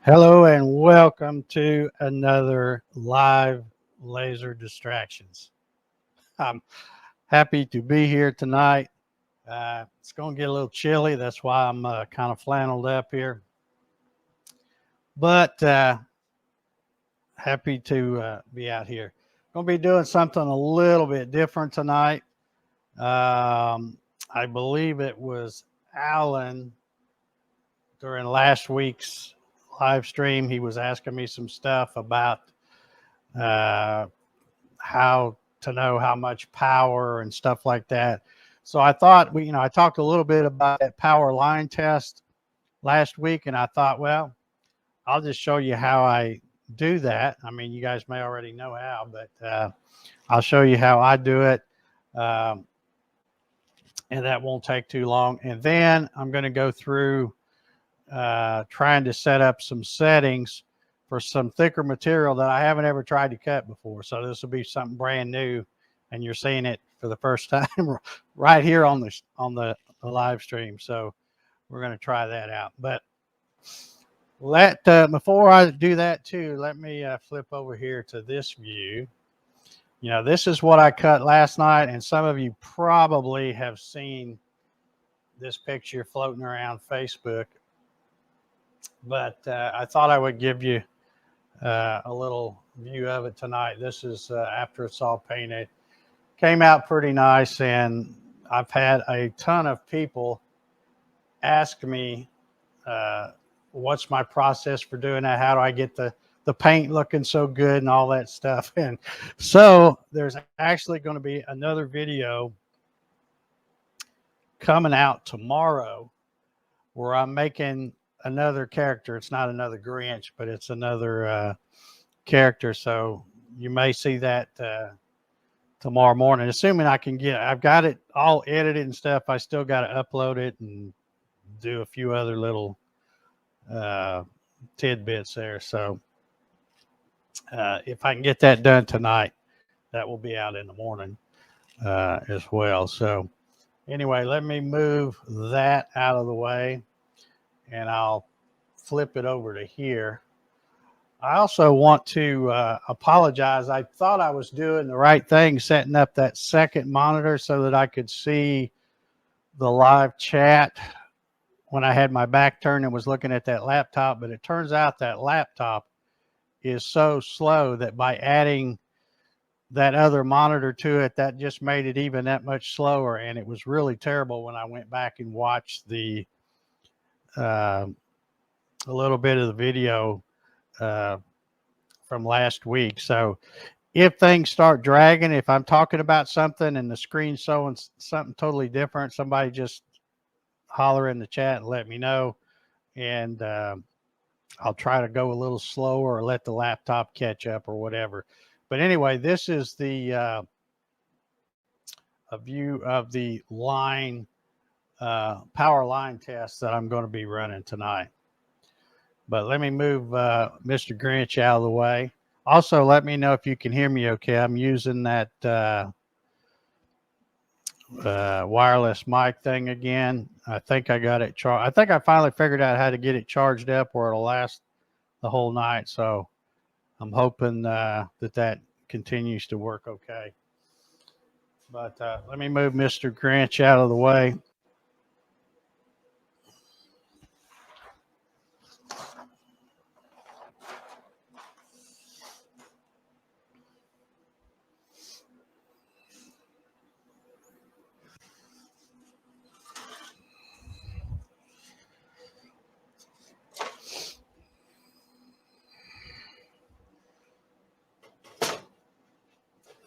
Hello and welcome to another live laser distractions. I'm happy to be here tonight. It's going to get a little chilly. That's why I'm kind of flanneled up here. But happy to be out here. Going to be doing something a little bit different tonight. I believe it was Alan during last week's live stream. He was asking me some stuff about how to know how much power and stuff like that. So I thought I talked a little bit about that power line test last week, and I thought, well, I'll just show you how I do that. I mean, you guys may already know how, but I'll show you how I do it. And that won't take too long. And then I'm going to go through trying to set up some settings for some thicker material that I haven't ever tried to cut before. So this will be something brand new, and you're seeing it for the first time right here on the live stream. So we're going to try that out. But before I do that too, let me flip over here to this view. You know, this is what I cut last night, and some of you probably have seen this picture floating around Facebook. But I thought I would give you a little view of it tonight. This is after it's all painted. Came out pretty nice, and I've had a ton of people ask me what's my process for doing that, how do I get the paint looking so good and all that stuff. And so there's actually going to be another video coming out tomorrow where I'm making another character. It's not another Grinch, but it's another character. So you may see that tomorrow morning, assuming I've got it all edited and stuff. I still got to upload it and do a few other little tidbits there. So if I can get that done tonight, that will be out in the morning as well. So anyway, let me move that out of the way, and I'll flip it over to here. I also want to apologize. I thought I was doing the right thing, setting up that second monitor so that I could see the live chat when I had my back turned and was looking at that laptop. But it turns out that laptop is so slow that by adding that other monitor to it, that just made it even that much slower. And it was really terrible when I went back and watched a little bit of the video from last week. So if things start dragging, if I'm talking about something and the screen's showing something totally different, somebody just holler in the chat and let me know. And I'll try to go a little slower or let the laptop catch up or whatever. But anyway, this is a view of the line power line test that I'm going to be running tonight. But let me move Mr. Grinch out of the way. Also, let me know if you can hear me okay. I'm using that wireless mic thing again. I think I got it charged. I think I finally figured out how to get it charged up where it'll last the whole night. So I'm hoping that continues to work okay. But let me move Mr. Grinch out of the way.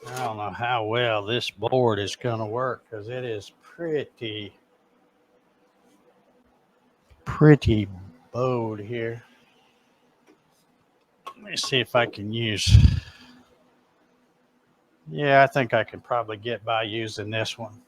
I don't know how well this board is going to work because it is pretty bowed here. Let me see if I can use. Yeah, I think I can probably get by using this one.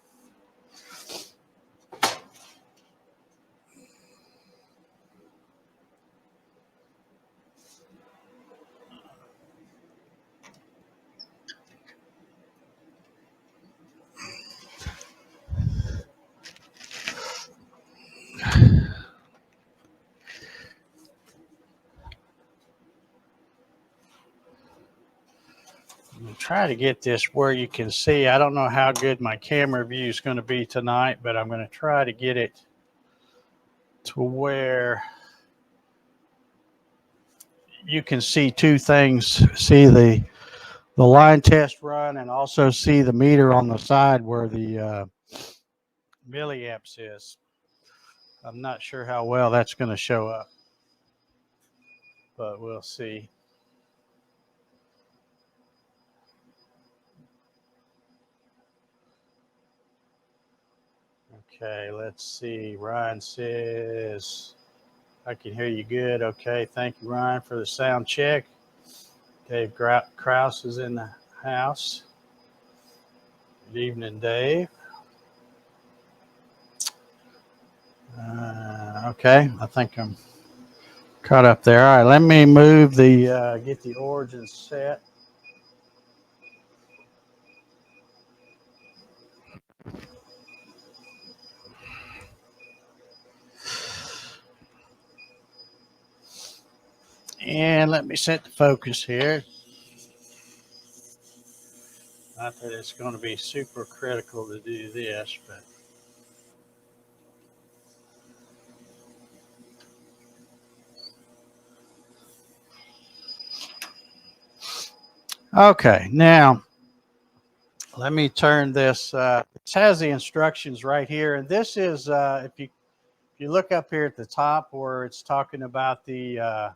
try to get this where you can see. I don't know how good my camera view is going to be tonight, but I'm going to try to get it to where you can see two things. See the line test run and also see the meter on the side where the milliamps is. I'm not sure how well that's going to show up, but we'll see. Okay, let's see. Ryan says, I can hear you good. Okay, thank you, Ryan, for the sound check. Dave Krause is in the house. Good evening, Dave. Okay, I think I'm caught up there. All right, let me move the, get the origin set. And let me set the focus here. Not that it's going to be super critical to do this, but. Okay, now let me turn this. This has the instructions right here, and this is if you look up here at the top where it's talking about the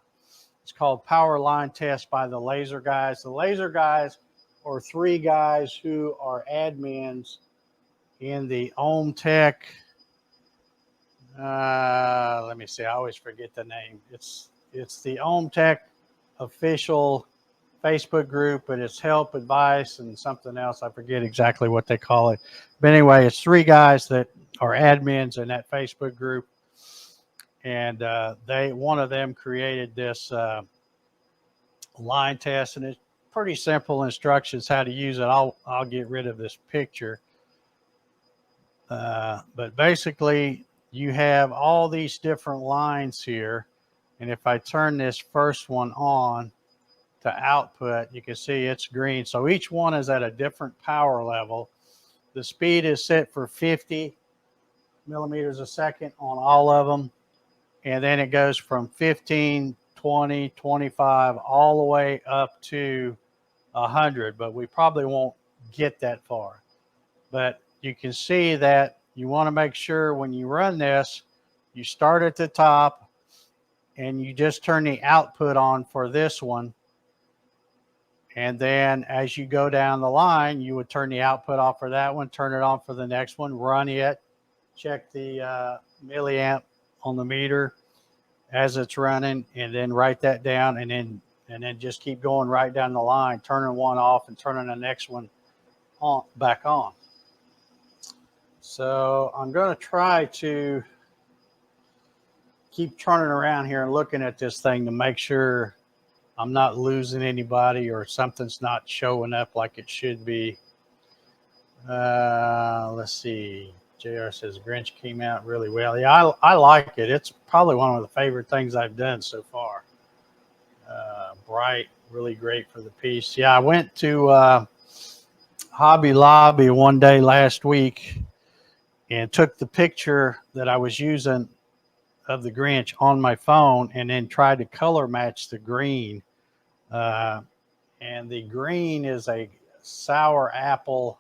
it's called Power Line Test by the Laser Guys. The Laser Guys are three guys who are admins in the Omtech. Let me see. I always forget the name. It's the Omtech official Facebook group, but it's help, advice, and something else. I forget exactly what they call it. But anyway, it's three guys that are admins in that Facebook group. And one of them created this line test, and it's pretty simple instructions how to use it. I'll get rid of this picture. But basically, you have all these different lines here. And if I turn this first one on, to output, you can see it's green. So each one is at a different power level. The speed is set for 50 millimeters a second on all of them. And then it goes from 15, 20, 25, all the way up to 100. But we probably won't get that far. But you can see that you want to make sure when you run this, you start at the top and you just turn the output on for this one. And then as you go down the line, you would turn the output off for that one, turn it on for the next one, run it, check the milliamp on the meter as it's running, and then write that down, and then just keep going right down the line, turning one off and turning the next one on back on. So I'm going to try to keep turning around here and looking at this thing to make sure I'm not losing anybody or something's not showing up like it should be. Let's see. JR says Grinch came out really well. Yeah, I like it. It's probably one of the favorite things I've done so far. Bright, really great for the piece. Yeah, I went to Hobby Lobby one day last week and took the picture that I was using of the Grinch on my phone and then tried to color match the green. And the green is a sour apple.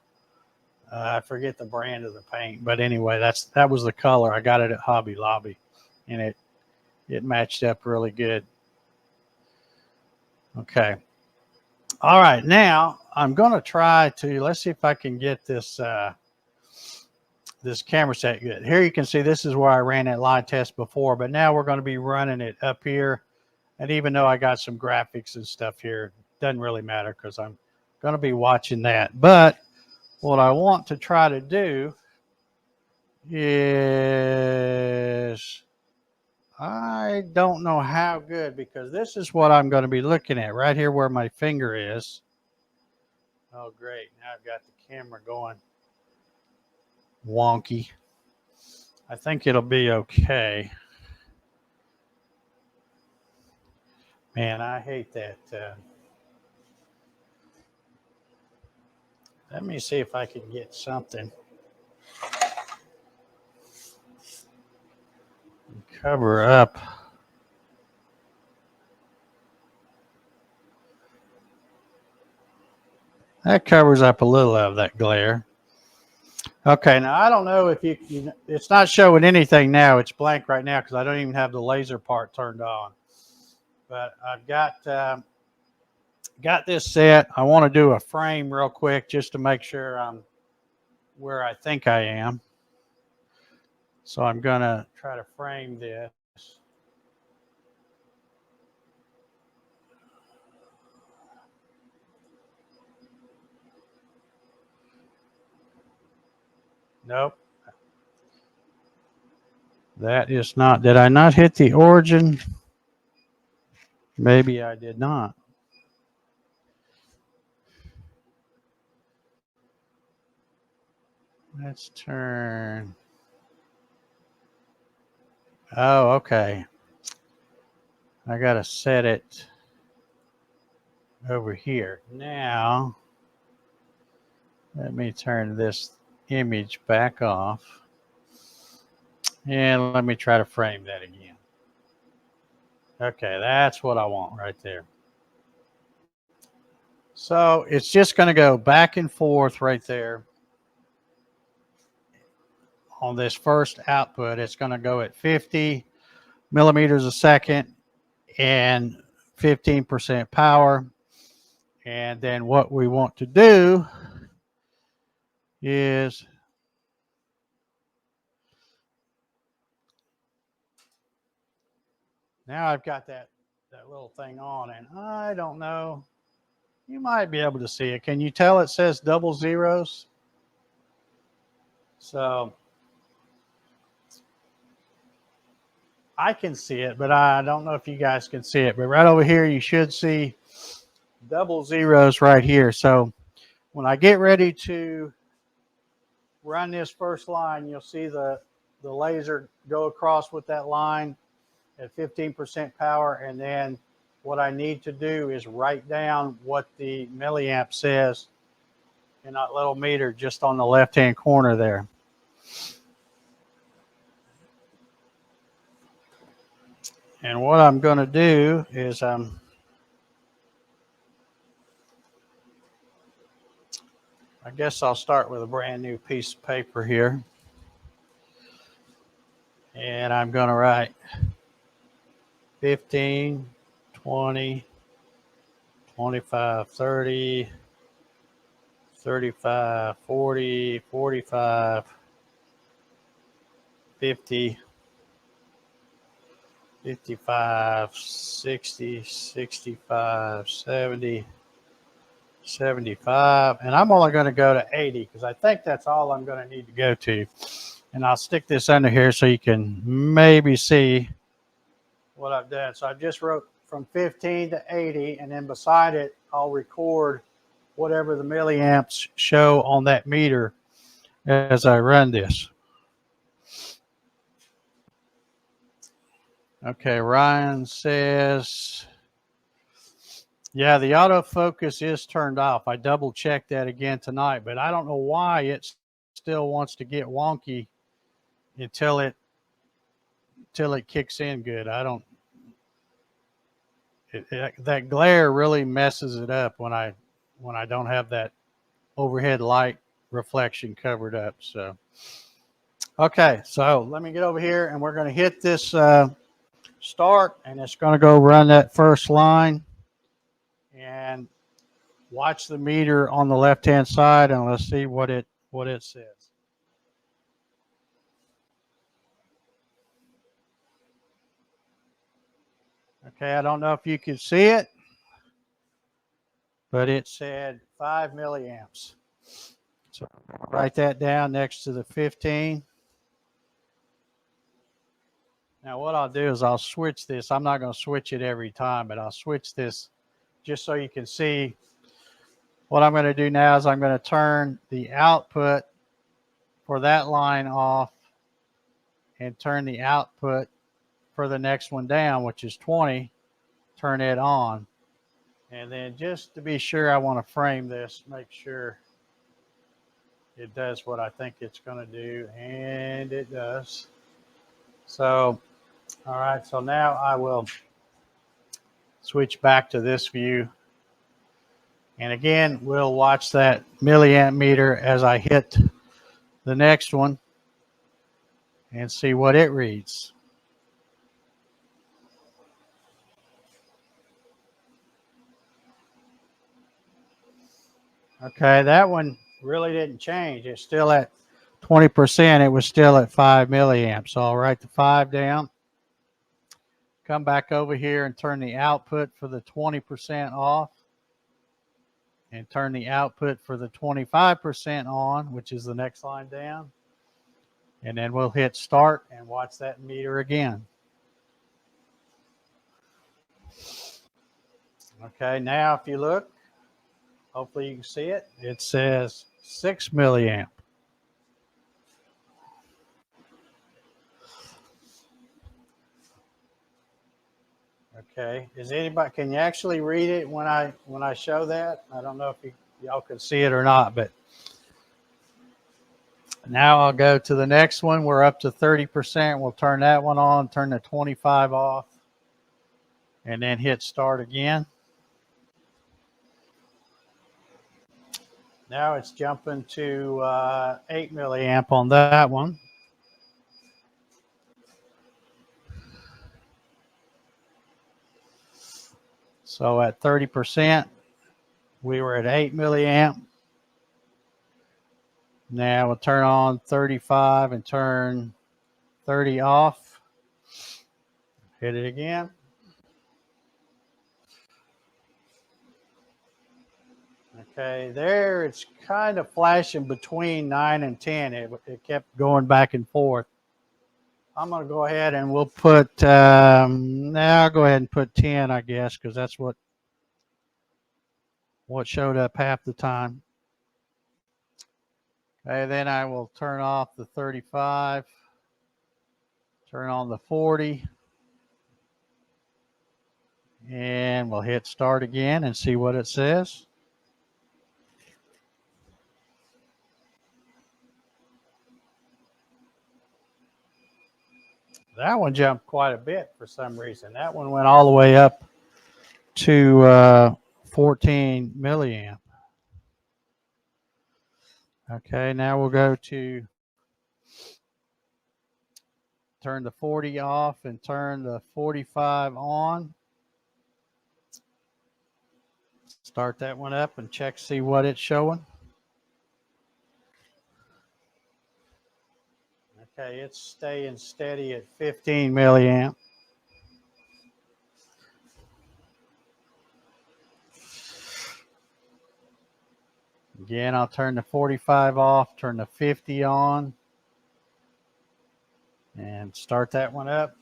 I forget the brand of the paint, but anyway, that was the color. I got it at Hobby Lobby, and it matched up really good. Okay. All right. Now I'm going to try to, let's see if I can get this, this camera set good. Here you can see this is where I ran that line test before, but now we're going to be running it up here. And even though I got some graphics and stuff here, it doesn't really matter because I'm going to be watching that. But what I want to try to do is, I don't know how good, because this is what I'm going to be looking at right here where my finger is. Oh, great. Now I've got the camera going wonky. I think it'll be okay. Man, I hate that. Let me see if I can get something. Cover up. That covers up a little of that glare. Okay, now I don't know if it's not showing anything now. It's blank right now because I don't even have the laser part turned on. But I've got this set. I want to do a frame real quick just to make sure I'm where I think I am. So I'm going to try to frame this. Nope. That is not. Did I not hit the origin? Maybe I did not. Let's turn. Oh, okay. I got to set it over here. Now, let me turn this image back off. And let me try to frame that again. Okay, that's what I want right there. So it's just going to go back and forth right there. On this first output, it's going to go at 50 millimeters a second and 15% power. And then what we want to do is now I've got that little thing on, and I don't know. You might be able to see it. Can you tell it says double zeros? So I can see it, but I don't know if you guys can see it. But right over here, you should see double zeros right here. So when I get ready to run this first line, you'll see the laser go across with that line at 15% power. And then what I need to do is write down what the milliamp says in that little meter just on the left-hand corner there. And what I'm going to do is I guess I'll start with a brand new piece of paper here. And I'm going to write 15, 20, 25, 30, 35, 40, 45, 50, 55, 60, 65, 70, 75. And I'm only going to go to 80 because I think that's all I'm going to need to go to. And I'll stick this under here so you can maybe see what I've done. So I just wrote from 15 to 80, and then beside it, I'll record whatever the milliamps show on that meter as I run this. Okay, Ryan says, yeah, the autofocus is turned off. I double checked that again tonight, but I don't know why it still wants to get wonky until it kicks in good. I don't. That glare really messes it up when I don't have that overhead light reflection covered up. So, okay, so let me get over here and we're going to hit this start, and it's going to go run that first line and watch the meter on the left-hand side, and let's see what it says. Okay, I don't know if you can see it, but it said 5 milliamps. So write that down next to the 15. Now what I'll do is I'll switch this. I'm not going to switch it every time, but I'll switch this just so you can see. What I'm going to do now is I'm going to turn the output for that line off and turn the output for the next one down, which is 20, turn it on. And then just to be sure, I want to frame this, make sure it does what I think it's going to do, and it does. So, all right, so now I will switch back to this view. And again, we'll watch that milliamp meter as I hit the next one and see what it reads. Okay, that one really didn't change. It's still at 20%. It was still at 5 milliamps. So I'll write the 5 down. Come back over here and turn the output for the 20% off. And turn the output for the 25% on, which is the next line down. And then we'll hit start and watch that meter again. Okay, now if you look, hopefully you can see it. It says 6 milliamp. Okay, is anybody, can you actually read it when I show that? I don't know if y'all can see it or not, but now I'll go to the next one. We're up to 30%. We'll turn that one on, turn the 25 off, and then hit start again. Now it's jumping to 8 milliamp on that one. So at 30%, we were at 8 milliamp. Now we'll turn on 35 and turn 30 off. Hit it again. Okay, there it's kind of flashing between 9 and 10. It kept going back and forth. I'm going to go ahead and we'll put, now I'll go ahead and put 10, I guess, because that's what showed up half the time. Okay, then I will turn off the 35, turn on the 40, and we'll hit start again and see what it says. That one jumped quite a bit for some reason. That one went all the way up to 14 milliamp. Okay, now we'll go to turn the 40 off and turn the 45 on. Start that one up and check, see what it's showing. Okay, it's staying steady at 15 milliamp. Again, I'll turn the 45 off, turn the 50 on, and start that one up.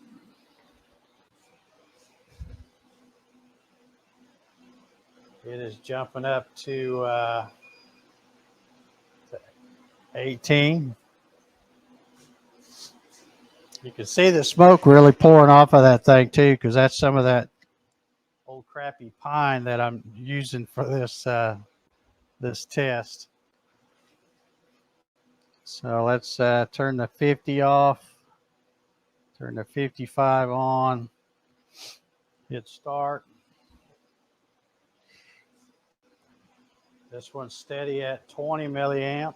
It is jumping up to 18. You can see the smoke really pouring off of that thing too, because that's some of that old crappy pine that I'm using for this this test. So let's turn the 50 off, turn the 55 on, hit start. This one's steady at 20 milliamp.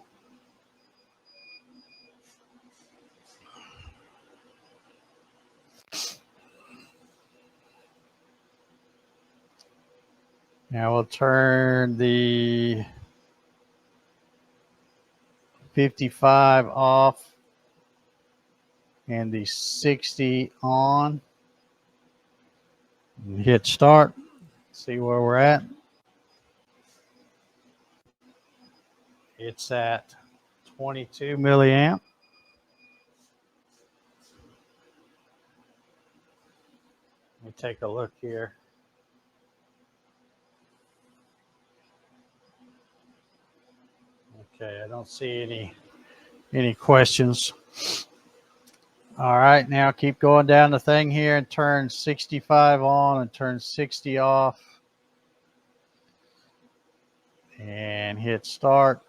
Now we'll turn the 55 off and the 60 on. And hit start. See where we're at. It's at 22 milliamp. Let me take a look here. Okay, I don't see any questions. All right, now keep going down the thing here and turn 65 on and turn 60 off. And hit start.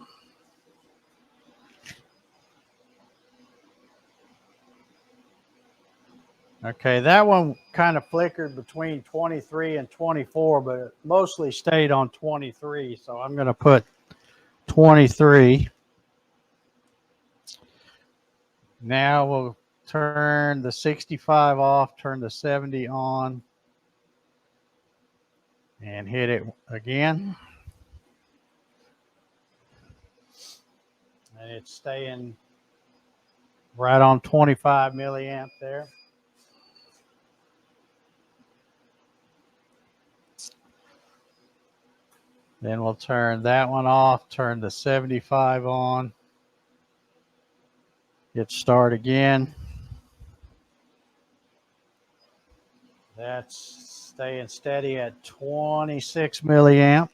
Okay, that one kind of flickered between 23 and 24, but it mostly stayed on 23. So I'm going to put 23. Now we'll turn the 65 off, turn the 70 on, and hit it again. And it's staying right on 25 milliamp there. Then we'll turn that one off, turn the 75 on, hit start again. That's staying steady at 26 milliamp.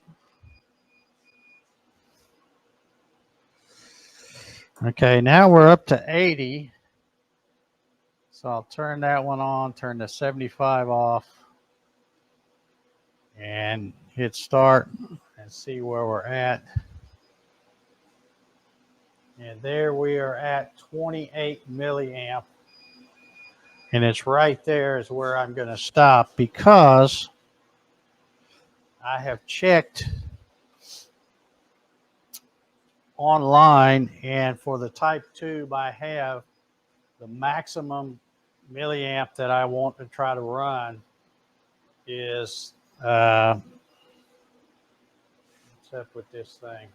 Okay, now we're up to 80. So I'll turn that one on, turn the 75 off, and hit start and see where we're at. And there we are at 28 milliamp. And it's right there is where I'm going to stop, because I have checked online, and for the type tube I have, the maximum milliamp that I want to try to run is what's up with this thing,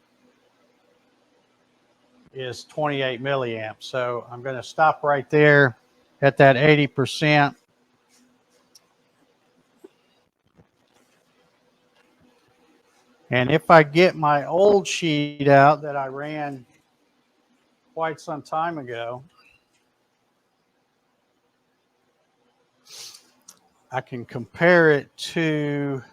is 28 milliamp. So I'm going to stop right there at that 80%. And if I get my old sheet out that I ran quite some time ago, I can compare it to,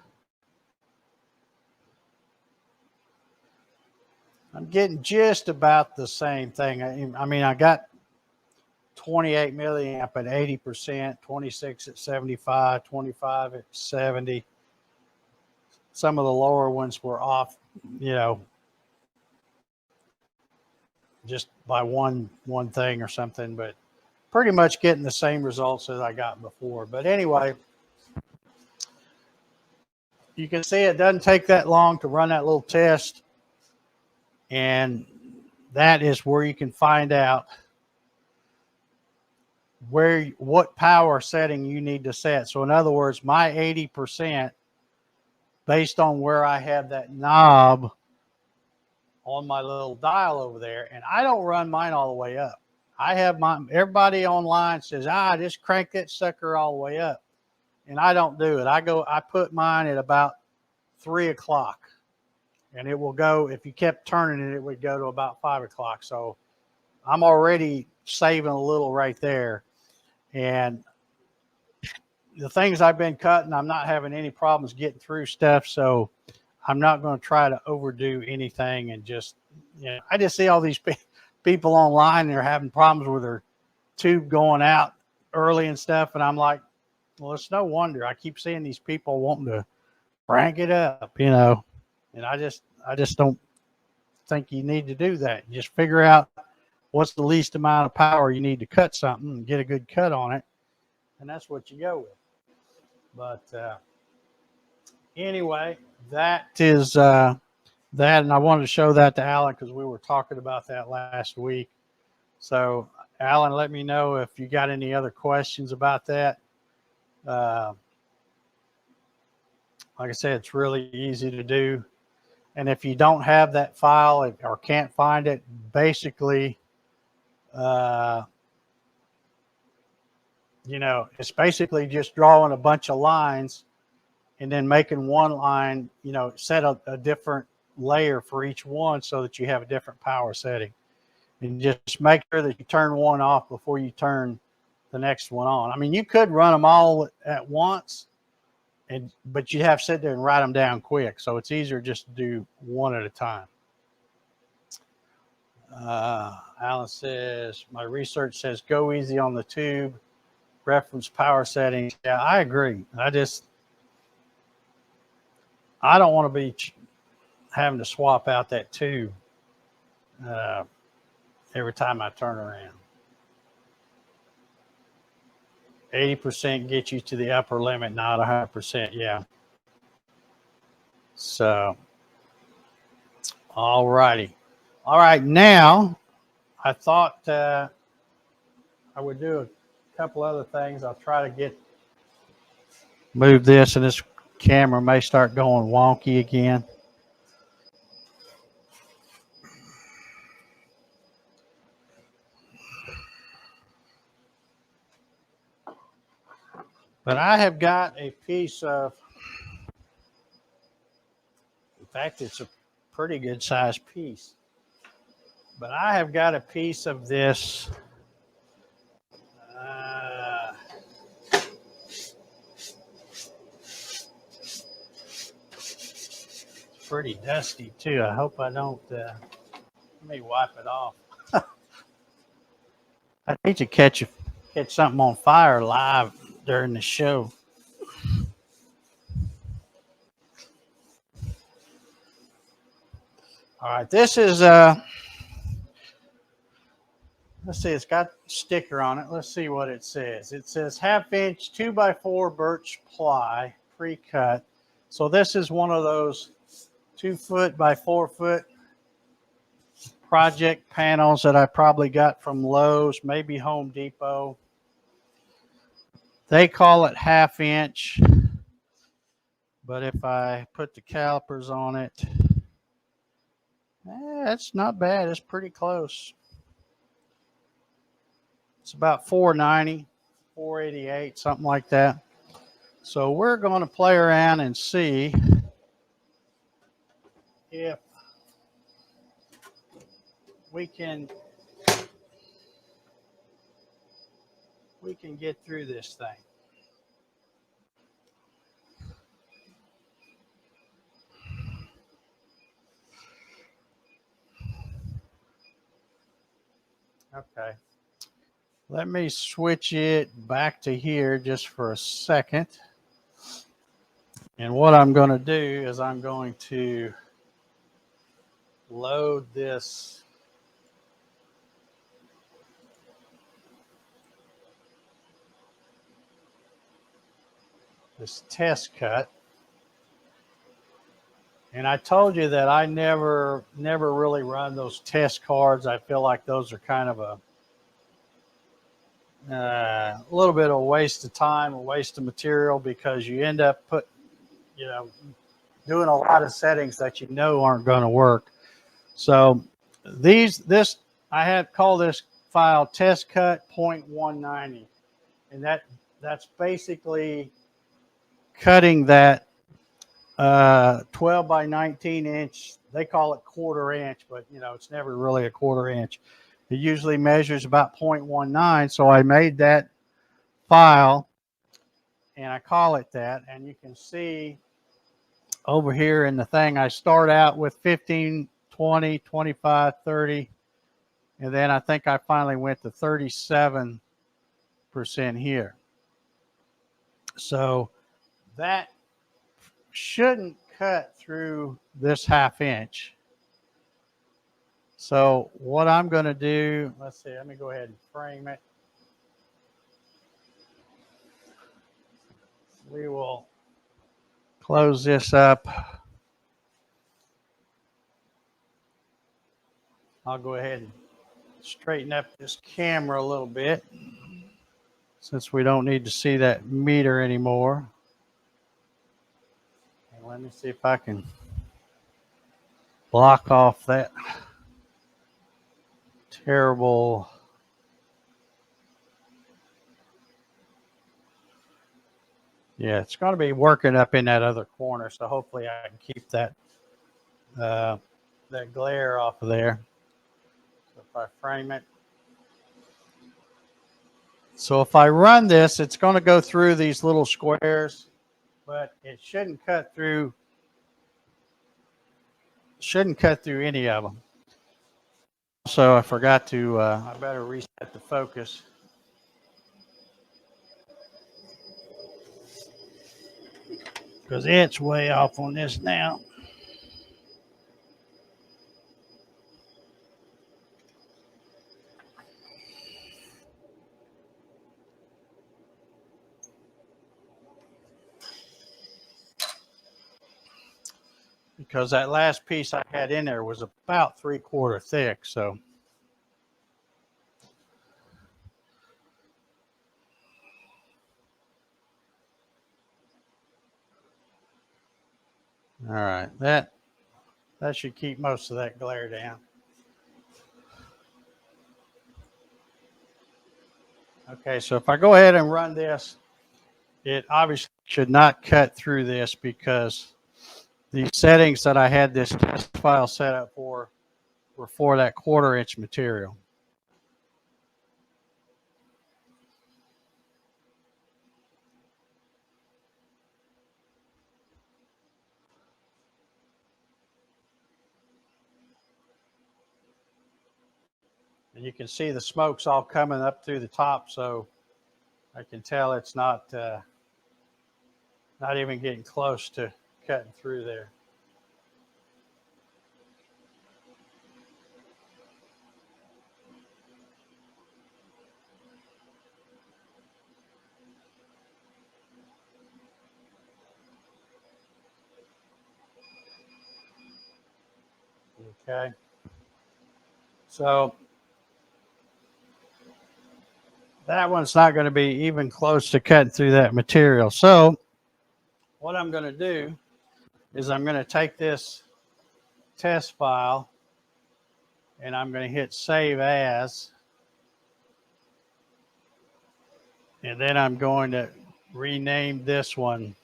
I'm getting just about the same thing. I mean, I got 28 milliamp at 80%, 26 at 75, 25 at 70. Some of the lower ones were off, you know, just by one thing or something, but pretty much getting the same results as I got before. But anyway, you can see it doesn't take that long to run that little test. And that is where you can find out what power setting you need to set. So in other words, my 80%, based on where I have that knob on my little dial over there, and I don't run mine all the way up. I have everybody online says, just crank that sucker all the way up. And I don't do it. I put mine at about 3 o'clock. And it will go, if you kept turning it, it would go to about 5 o'clock. So I'm already saving a little right there. And the things I've been cutting, I'm not having any problems getting through stuff. So I'm not going to try to overdo anything. And just, you know, I just see all these people online, they're having problems with their tube going out early and stuff. And I'm like, well, it's no wonder. I keep seeing these people wanting to crank it up, you know. And I just don't think you need to do that. Just figure out what's the least amount of power you need to cut something and get a good cut on it. And that's what you go with. But anyway, that is that. And I wanted to show that to Alan because we were talking about that last week. So Alan, let me know if you got any other questions about that. Like I said, it's really easy to do. And if you don't have that file or can't find it, basically, you know, it's basically just drawing a bunch of lines and then making one line, you know, set a different layer for each one so that you have a different power setting. And just make sure that you turn one off before you turn the next one on. I mean, you could run them all at once, but you have to sit there and write them down quick. So it's easier just to do one at a time. Alan says, my research says go easy on the tube, reference power settings. Yeah, I agree. I don't want to be having to swap out that tube every time I turn around. 80% gets you to the upper limit, not 100%. Yeah. So, all righty. All right. Now, I thought I would do a couple other things. I'll try to move this, and this camera may start going wonky again. But I have got a piece of, in fact, it's a pretty good sized piece. But I have got a piece of this it's pretty dusty too. I hope I don't, let me wipe it off. I hate to catch something on fire live during the show. All right, this is let's see, it's got a sticker on it. Let's see what it says. It says 1/2 inch 2x4 birch ply pre-cut. So this is one of those 2 foot by 4 foot project panels that I probably got from Lowe's, maybe Home Depot. They call it 1/2 inch, but if I put the calipers on it, it's not bad. It's pretty close. It's about 490, 488, something like that. So we're going to play around and see if we can get through this thing. Okay. Let me switch it back to here just for a second. And what I'm going to do is I'm going to load this test cut. And I told you that I never really run those test cards. I feel like those are kind of a little bit of a waste of time, a waste of material, because you end up doing a lot of settings that you know aren't going to work. So I call this file test cut 0.190, and that's basically cutting that 12 by 19 inch. They call it 1/4 inch, but it's never really a 1/4 inch. It usually measures about 0.19. So I made that file and I call it that. And you can see over here in the thing, I start out with 15, 20, 25, 30. And then I think I finally went to 37% here. So that shouldn't cut through this 1/2 inch. So what I'm going to do, let's see, let me go ahead and frame it. We will close this up. I'll go ahead and straighten up this camera a little bit since we don't need to see that meter anymore. And let me see if I can block off that terrible it's going to be working up in that other corner, so hopefully I can keep that that glare off of there. So if I frame it, so if I run this, it's going to go through these little squares, but it shouldn't cut through any of them. So I forgot to I better reset the focus. Because it's way off on this now. because that last piece I had in there was about 3/4 thick. So all right, that should keep most of that glare down. Okay, so if I go ahead and run this, it obviously should not cut through this because the settings that I had this test file set up for were for that 1/4 inch material. And you can see the smoke's all coming up through the top, so I can tell it's not even getting close to cutting through there. Okay. So that one's not going to be even close to cutting through that material. So what I'm going to do is I'm going to take this test file and I'm going to hit save as, and then I'm going to rename this one.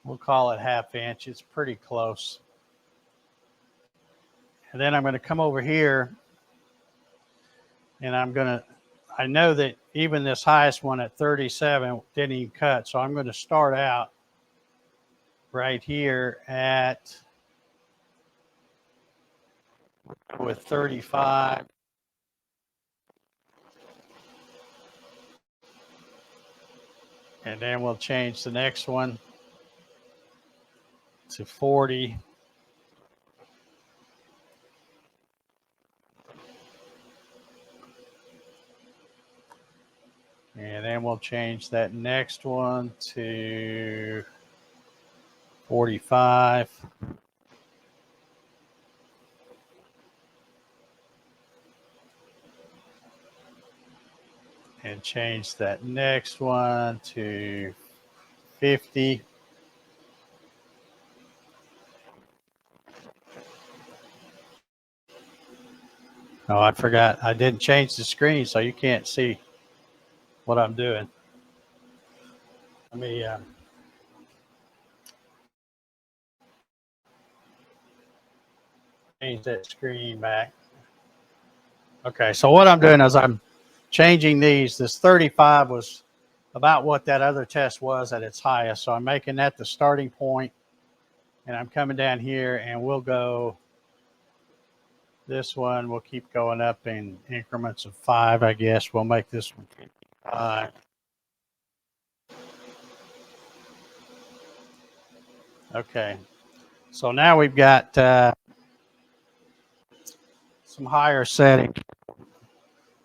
We'll call it 1/2 inch. It's pretty close. And then I'm going to come over here and I know that even this highest one at 37 didn't even cut. So I'm going to start out right here with 35. And then we'll change the next one to 40. And then we'll change that next one to 45. And change that next one to 50. Oh, I forgot. I didn't change the screen, so you can't see what I'm doing. Let me change that screen back. Okay, so what I'm doing is I'm changing these. This 35 was about what that other test was at its highest. So I'm making that the starting point, and I'm coming down here and we'll go, this one we'll keep going up in increments of 5, I guess. We'll make this one 5. Okay, so now we've got some higher settings.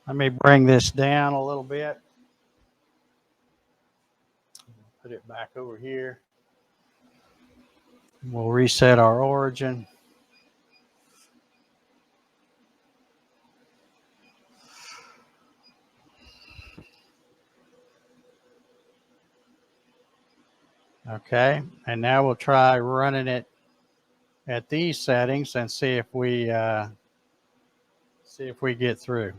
Let me bring this down a little bit. Put it back over here. We'll reset our origin. Okay, and now we'll try running it at these settings and see if we get through.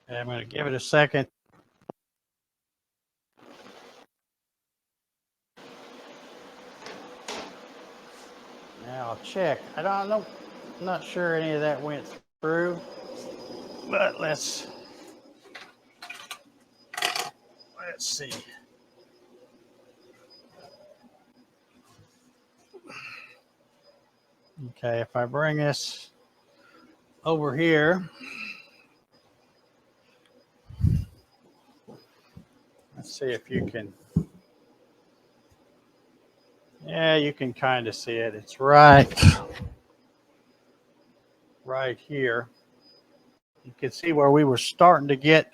And I'm going to give it a second. check. I don't know. I'm not sure any of that went through, but let's see. Okay, if I bring this over here, let's see if you can. Yeah, you can kind of see it. It's right here. You can see where we were starting to get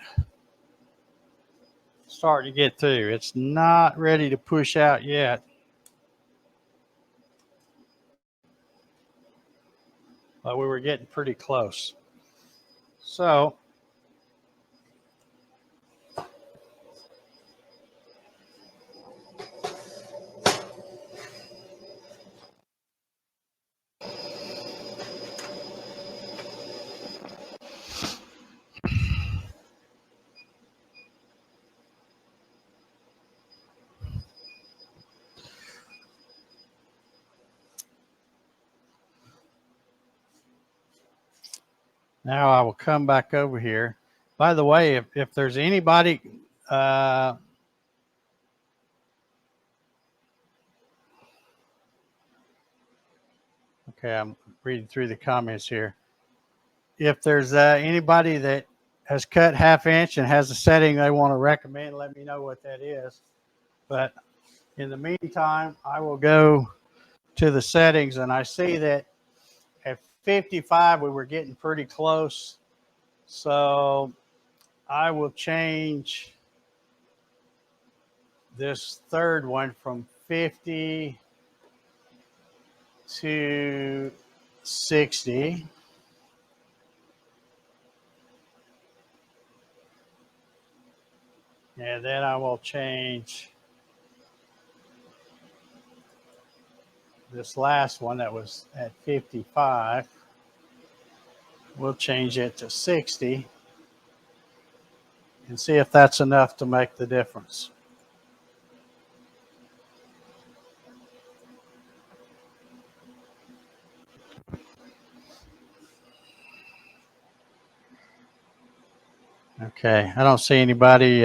through. It's not ready to push out yet. But we were getting pretty close. So now I will come back over here. By the way, if there's anybody, okay, I'm reading through the comments here. If there's anybody that has cut 1/2 inch and has a setting they want to recommend, let me know what that is. But in the meantime, I will go to the settings, and I see that at 55 we were getting pretty close. So I will change this third one from 50 to 60. And then I will change this last one that was at 55. We'll change it to 60 and see if that's enough to make the difference. Okay, I don't see anybody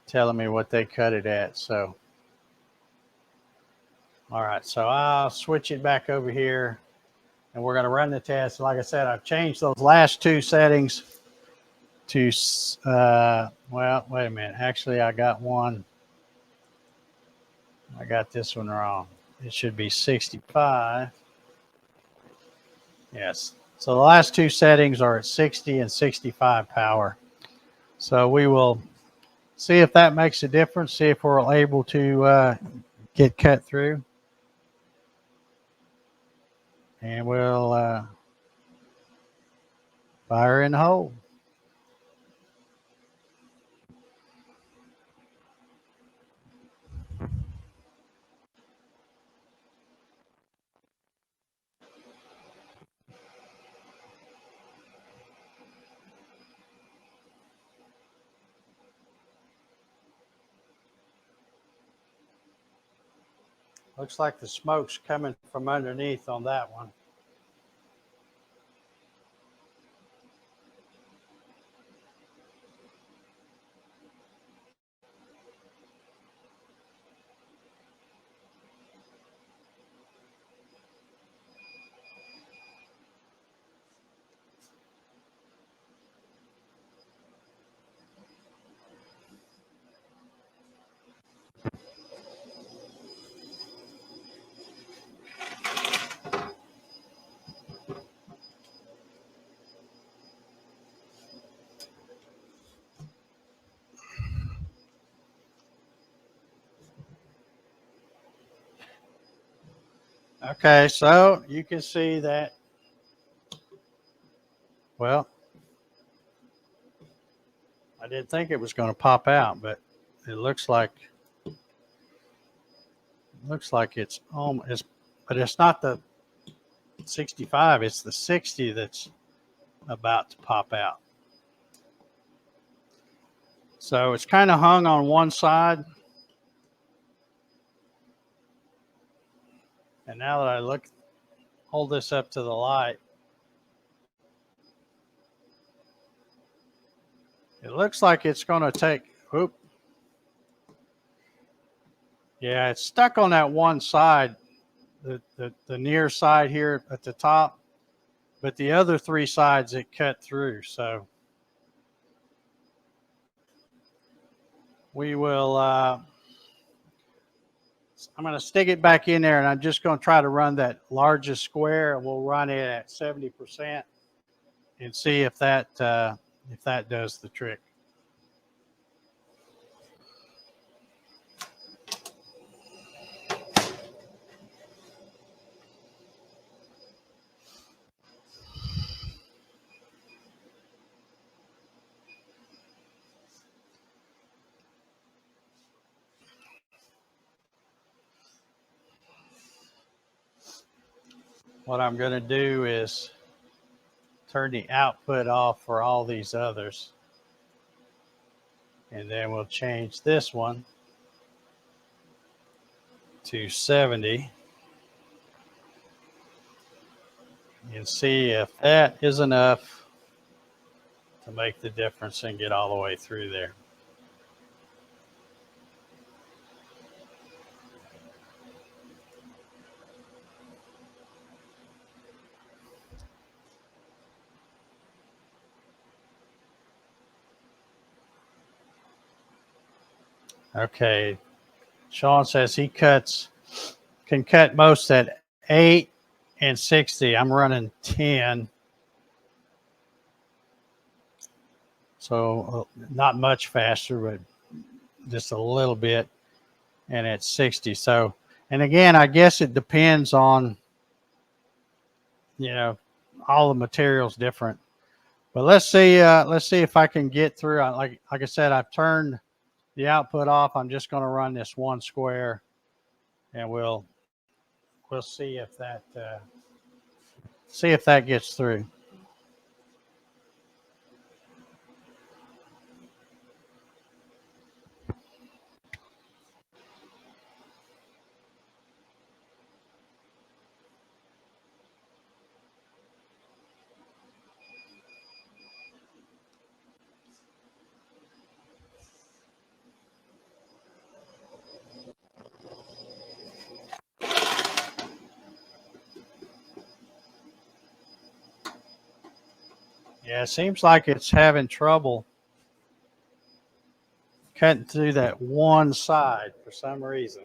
telling me what they cut it at. So, all right, so I'll switch it back over here and we're going to run the test. Like I said, I've changed those last two settings to, well, wait a minute. Actually, I got this one wrong. It should be 65. Yes. So the last two settings are at 60 and 65 power. So we will see if that makes a difference, see if we're able to get cut through. And we'll fire in the hole. Looks like the smoke's coming from underneath on that one. Okay, so you can see that, well, I didn't think it was going to pop out, but it looks like it's almost, but it's not the 65, it's the 60 that's about to pop out. So it's kind of hung on one side. And now that I hold this up to the light, it looks like it's going to take, whoop. Yeah, it's stuck on that one side, the near side here at the top, but the other three sides it cut through. So we will, I'm going to stick it back in there, and I'm just going to try to run that largest square, and we'll run it at 70% and see if that does the trick. What I'm going to do is turn the output off for all these others. And then we'll change this one to 70 and see if that is enough to make the difference and get all the way through there. Okay, Sean says he can cut most at 8 and 60. I'm running 10. So not much faster, but just a little bit. And at 60. So, and again, I guess it depends on, you know, all the materials different. But let's see if I can get through. Like I said, I've turned the output off. I'm just going to run this one square, and we'll see if that gets through. Yeah, it seems like it's having trouble cutting through that one side for some reason.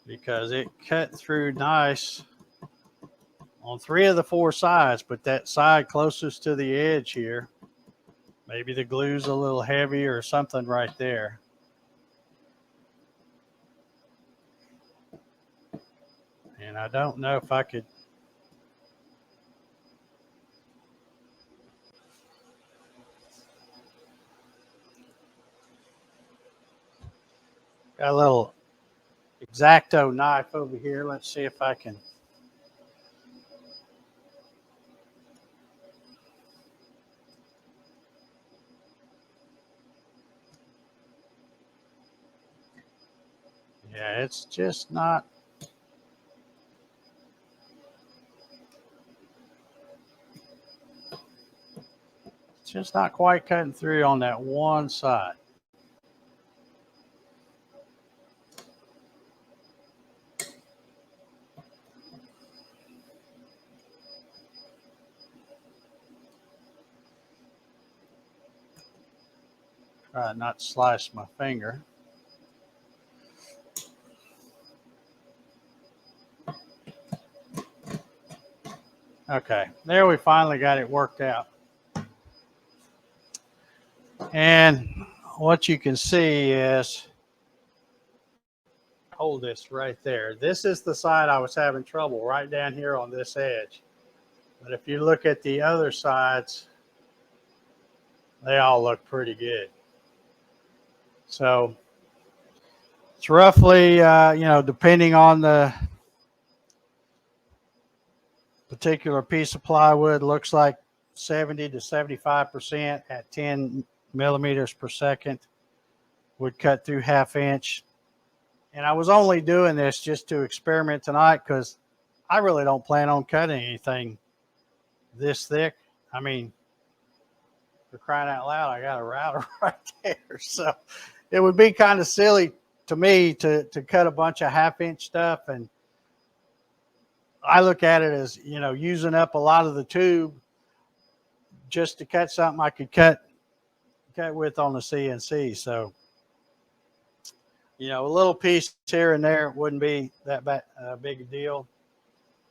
Because it cut through nice on 3 of the 4 sides, but that side closest to the edge here, maybe the glue's a little heavy or something right there. And I don't know if I could. Got a little X-Acto knife over here. Let's see if I can. Yeah, it's just not. It's just not quite cutting through on that one side. Try not to slice my finger. Okay, there we finally got it worked out. And what you can see is, hold this right there. This is the side I was having trouble, right down here on this edge. But if you look at the other sides, they all look pretty good. So it's roughly, you know, depending on the particular piece of plywood, looks like 70 to 75% at 10 millimeters per second would cut through 1/2 inch. And I was only doing this just to experiment tonight because I really don't plan on cutting anything this thick. I mean, for crying out loud, I got a router right there. So it would be kind of silly to me to cut a bunch of half-inch stuff. And I look at it as, you know, using up a lot of the tube just to cut something I could cut with on the CNC. So, you know, a little piece here and there wouldn't be that big a deal,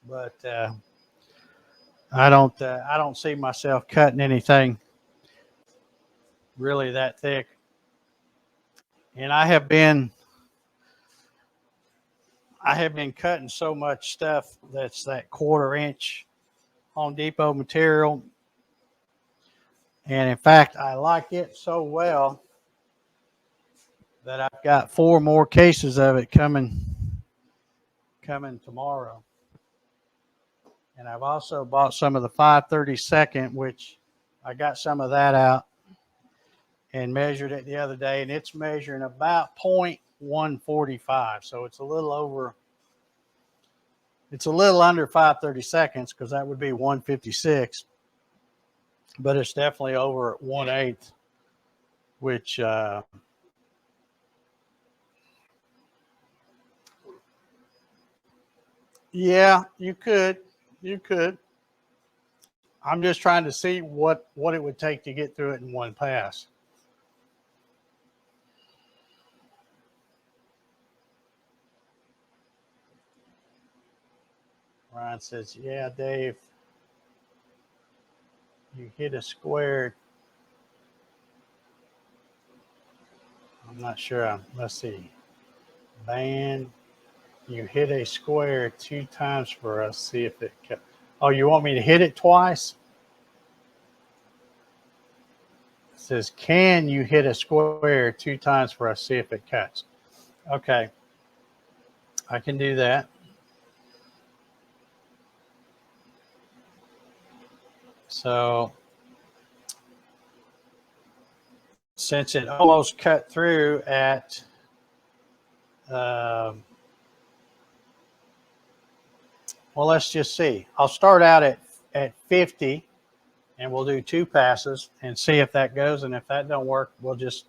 but I don't see myself cutting anything really that thick. And I have been cutting so much stuff that's that 1/4 inch Home Depot material. And in fact, I like it so well that I've got 4 more cases of it coming tomorrow. And I've also bought some of the 5/32, which I got some of that out and measured it the other day, and it's measuring about 0.145. So it's a little under 5/32 because that would be 156, but it's definitely over 1/8, which yeah, you could. I'm just trying to see what it would take to get through it in one pass. Ryan says, yeah, Dave, you hit a square. I'm not sure. Let's see. Band, you hit a square 2 times for us. See if it can. Oh, you want me to hit it twice? It says, can you hit a square 2 times for us? See if it cuts. Okay. I can do that. So since it almost cut through at well, let's just see. I'll start out at 50 and we'll do 2 passes and see if that goes. And if that don't work, we'll just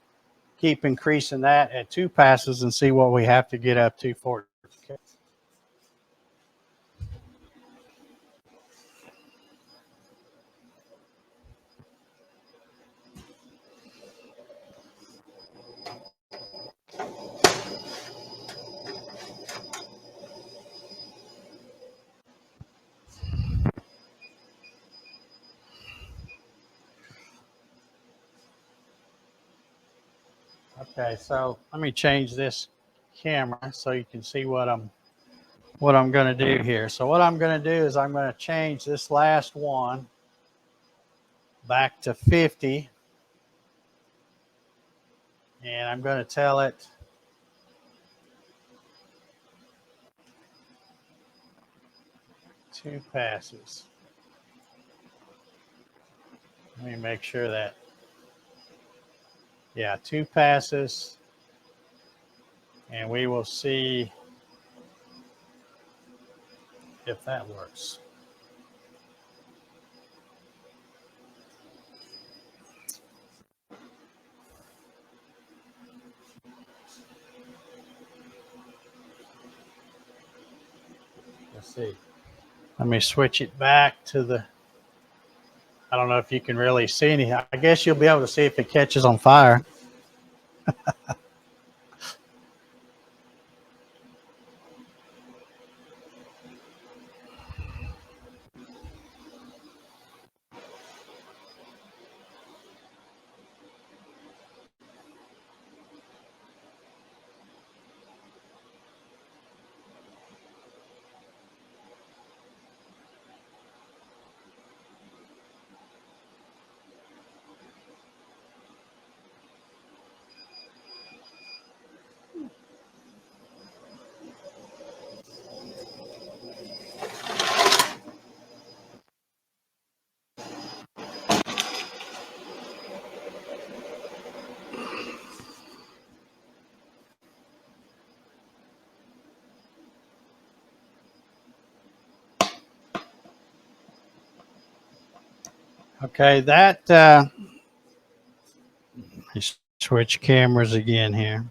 keep increasing that at 2 passes and see what we have to get up to for it. Okay. Okay, so let me change this camera so you can see what I'm going to do here. So what I'm going to do is I'm going to change this last one back to 50, and I'm going to tell it two passes. Let me make sure that, yeah, 2 passes, and we will see if that works. Let's see. Let me switch it back to the, I don't know if you can really see any. I guess you'll be able to see if it catches on fire. Okay, that switch cameras again here.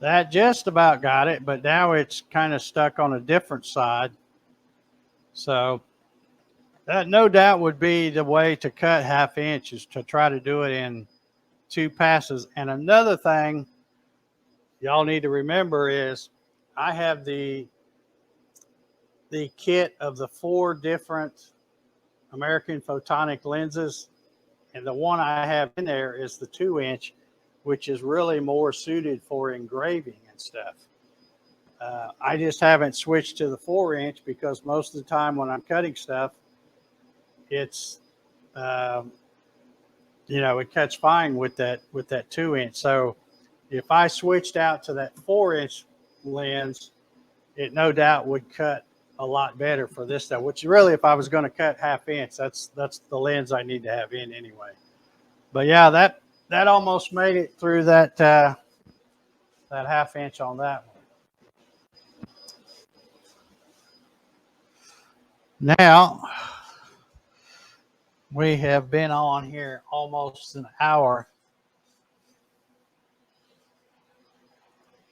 That just about got it, but now it's kind of stuck on a different side. So that no doubt would be the way to cut 1/2 inch, is to try to do it in 2 passes. And another thing y'all need to remember is I have the kit of the 4 different American photonic lenses, and the one I have in there is the 2-inch, which is really more suited for engraving and stuff. I just haven't switched to the 4-inch because most of the time when I'm cutting stuff, it's you know, it cuts fine with that 2-inch. So if I switched out to that 4-inch lens, it no doubt would cut a lot better for this stuff. Which really, if I was going to cut 1/2 inch, that's the lens I need to have in anyway. But yeah, that almost made it through that that 1/2 inch on that one. Now we have been on here almost an hour.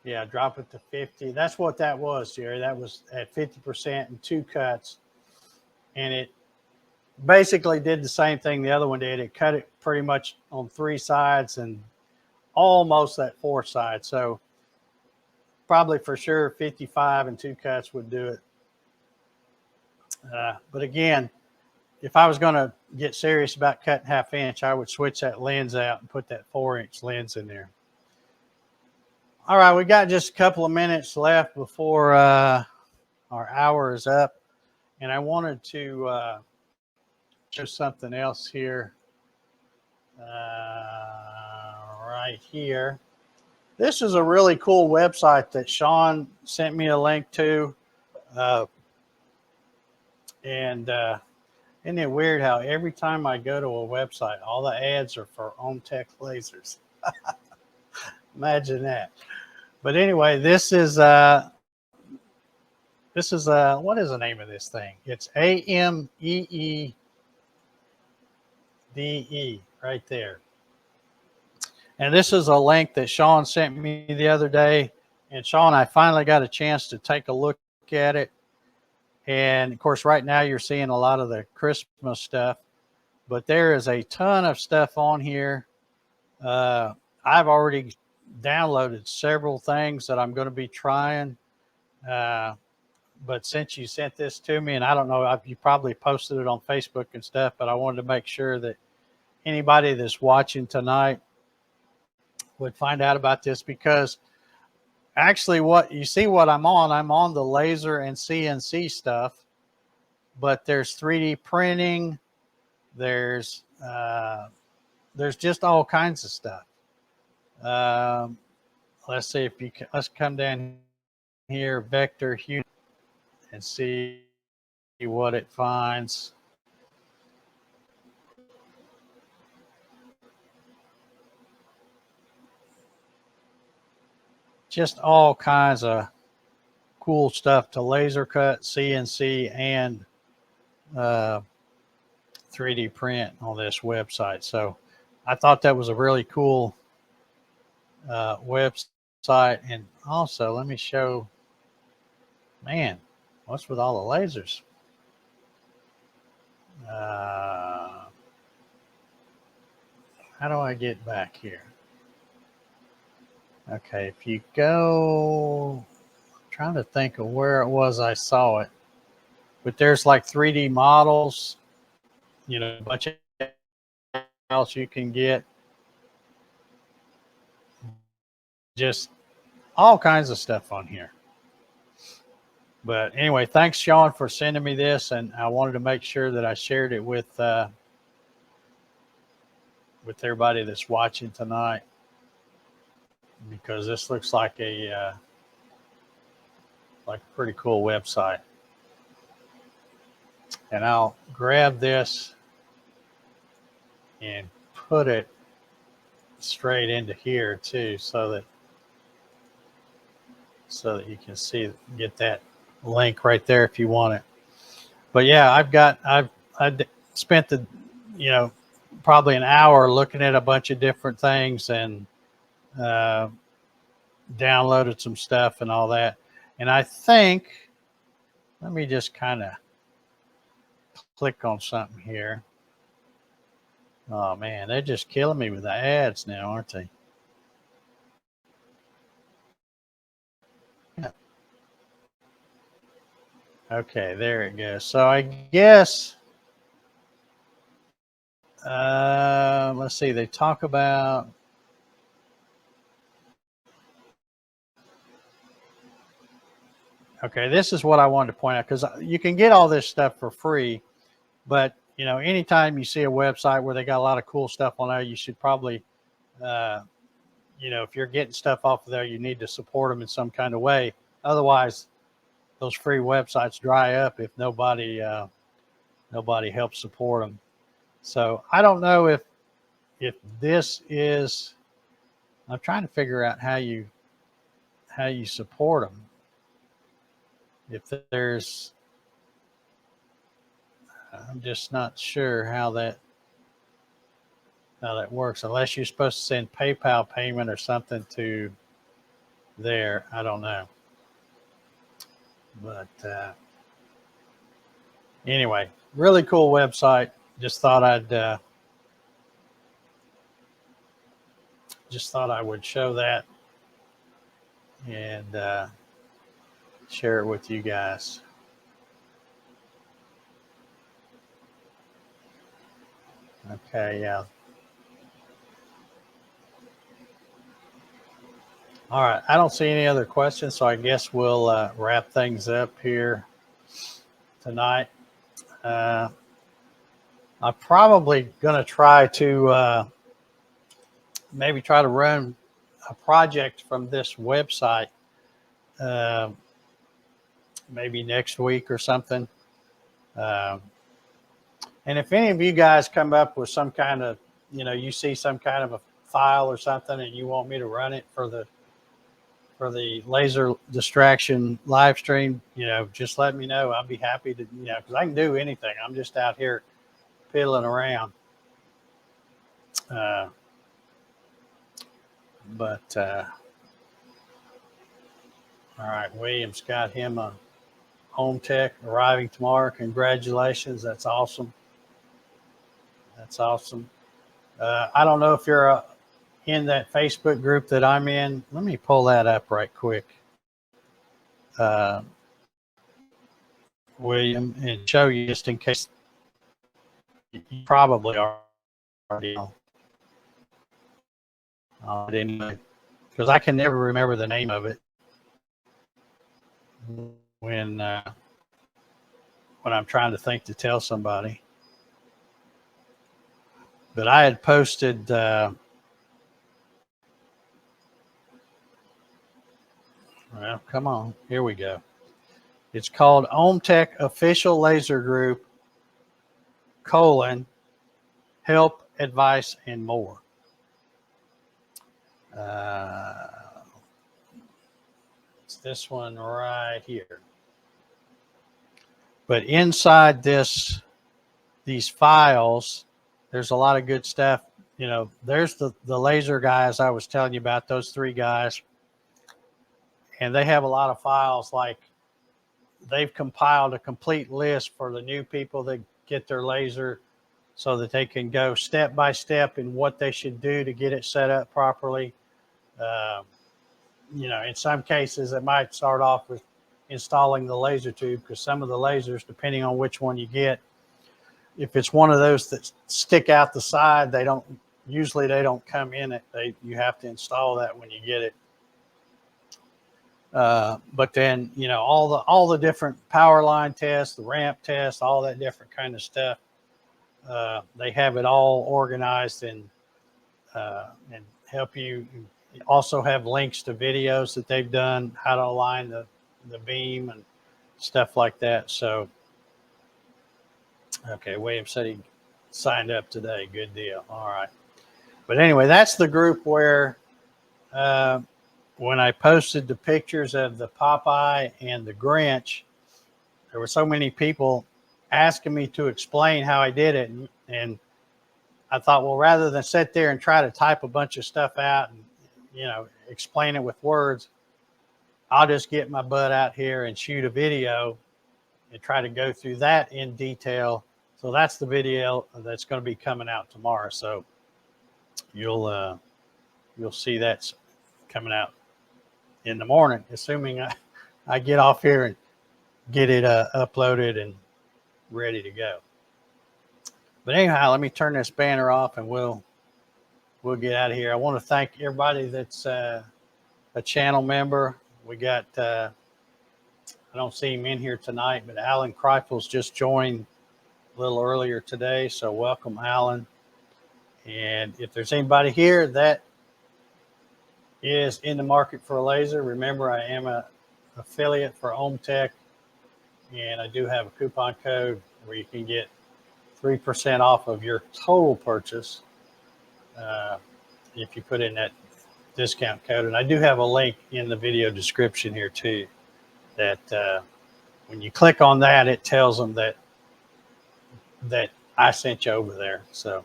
Yeah, drop it to 50. That's what that was, Jerry. That was at 50% and 2 cuts. And it basically did the same thing the other one did. It cut it pretty much on 3 sides and almost that 4th side. So probably for sure 55 and 2 cuts would do it. But again, if I was going to get serious about cutting 1/2 inch, I would switch that lens out and put that 4-inch lens in there. All right, we got just a couple of minutes left before our hour is up, and I wanted to show something else here. Right here. This is a really cool website that Sean sent me a link to. And isn't it weird how every time I go to a website, all the ads are for Omtech Lasers? Imagine that. But anyway, this is what is the name of this thing? It's AMEEDE right there. And this is a link that Sean sent me the other day. And Sean, I finally got a chance to take a look at it. And of course, right now you're seeing a lot of the Christmas stuff, but there is a ton of stuff on here. I've already downloaded several things that I'm going to be trying. But since you sent this to me, and I don't know, you probably posted it on Facebook and stuff, but I wanted to make sure that anybody that's watching tonight would find out about this, because actually what you see what I'm on the laser and CNC stuff, but there's 3D printing, there's just all kinds of stuff. Let's see if you can, let's come down here, vector hue, and see what it finds. Just all kinds of cool stuff to laser cut, CNC, and 3D print on this website. So I thought that was a really cool website. And also, let me show, man, what's with all the lasers? How do I get back here? Okay, if you go, I'm trying to think of where it was I saw it, but there's like 3D models, you know, a bunch of else you can get, just all kinds of stuff on here. But anyway, thanks, Sean, for sending me this, and I wanted to make sure that I shared it with everybody that's watching tonight, because this looks like a pretty cool website. And I'll grab this and put it straight into here too, so that you can see, get that link right there if you want it. But yeah, I've spent the, you know, probably an hour looking at a bunch of different things and uh, downloaded some stuff and all that. And I think, let me just kind of click on something here. Oh man, they're just killing me with the ads now, aren't they? Okay, there it goes. So I guess, let's see, they talk about, okay, this is what I wanted to point out, because you can get all this stuff for free, but you know, anytime you see a website where they got a lot of cool stuff on there, you should probably, you know, if you're getting stuff off of there, you need to support them in some kind of way. Otherwise, those free websites dry up if nobody helps support them. So I don't know if this is. I'm trying to figure out how you support them. If there's, I'm just not sure how that works. Unless you're supposed to send PayPal payment or something to there. I don't know. But anyway, really cool website. Just thought I would show that and share it with you guys. Okay, yeah. All right, I don't see any other questions, so I guess we'll wrap things up here tonight. I'm probably going to try to maybe try to run a project from this website maybe next week or something. And if any of you guys come up with some kind of, you know, you see some kind of a file or something and you want me to run it for the laser distraction live stream, you know, just let me know. I'll be happy to, you know, because I can do anything. I'm just out here piddling around. But all right, William's got him a Omtech arriving tomorrow. Congratulations. That's awesome. That's awesome. I don't know if you're in that Facebook group that I'm in. Let me pull that up right quick. William, and show you just in case you probably are already on. Anyway, because I can never remember the name of it when I'm trying to think to tell somebody. But I had posted well, come on, here we go. It's called Omtech Official Laser Group, help, advice, and more. It's this one right here. But inside these files, there's a lot of good stuff. You know, there's the laser guys I was telling you about, those three guys. And they have a lot of files, like they've compiled a complete list for the new people that get their laser so that they can go step by step in what they should do to get it set up properly. You know, in some cases, it might start off with installing the laser tube, because some of the lasers, depending on which one you get, if it's one of those that stick out the side, they don't come in it. You have to install that when you get it. But then, you know, all the different power line tests, the ramp tests, all that different kind of stuff. They have it all organized and help you. Also have links to videos that they've done, how to align the beam and stuff like that. So, okay, William said he signed up today. Good deal. All right. But anyway, that's the group where when I posted the pictures of the Popeye and the Grinch, there were so many people asking me to explain how I did it. And I thought, well, rather than sit there and try to type a bunch of stuff out and, you know, explain it with words, I'll just get my butt out here and shoot a video and try to go through that in detail. So that's the video that's going to be coming out tomorrow. So you'll see that's coming out in the morning, assuming I get off here and get it uploaded and ready to go. But anyhow, let me turn this banner off and we'll get out of here. I want to thank everybody that's a channel member. We got, I don't see him in here tonight, but Alan Kreifels just joined a little earlier today. So welcome, Alan. And if there's anybody here that is in the market for a laser, remember I am an affiliate for Omtech, and I do have a coupon code where you can get 3% off of your total purchase if you put in that discount code. And I do have a link in the video description here too, that when you click on that, it tells them that I sent you over there. So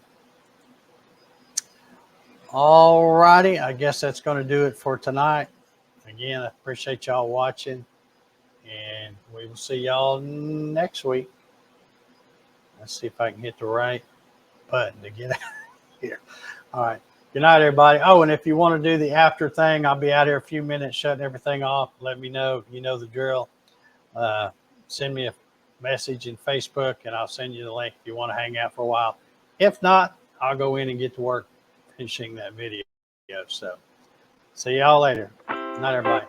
all righty, I guess that's going to do it for tonight. Again, I appreciate y'all watching, and we will see y'all next week. Let's see if I can hit the right button to get out of here. All right. Good night, everybody. Oh, and if you want to do the after thing, I'll be out here a few minutes shutting everything off. Let me know. You know the drill. Send me a message in Facebook, and I'll send you the link if you want to hang out for a while. If not, I'll go in and get to work finishing that video. So see y'all later. Good night, everybody.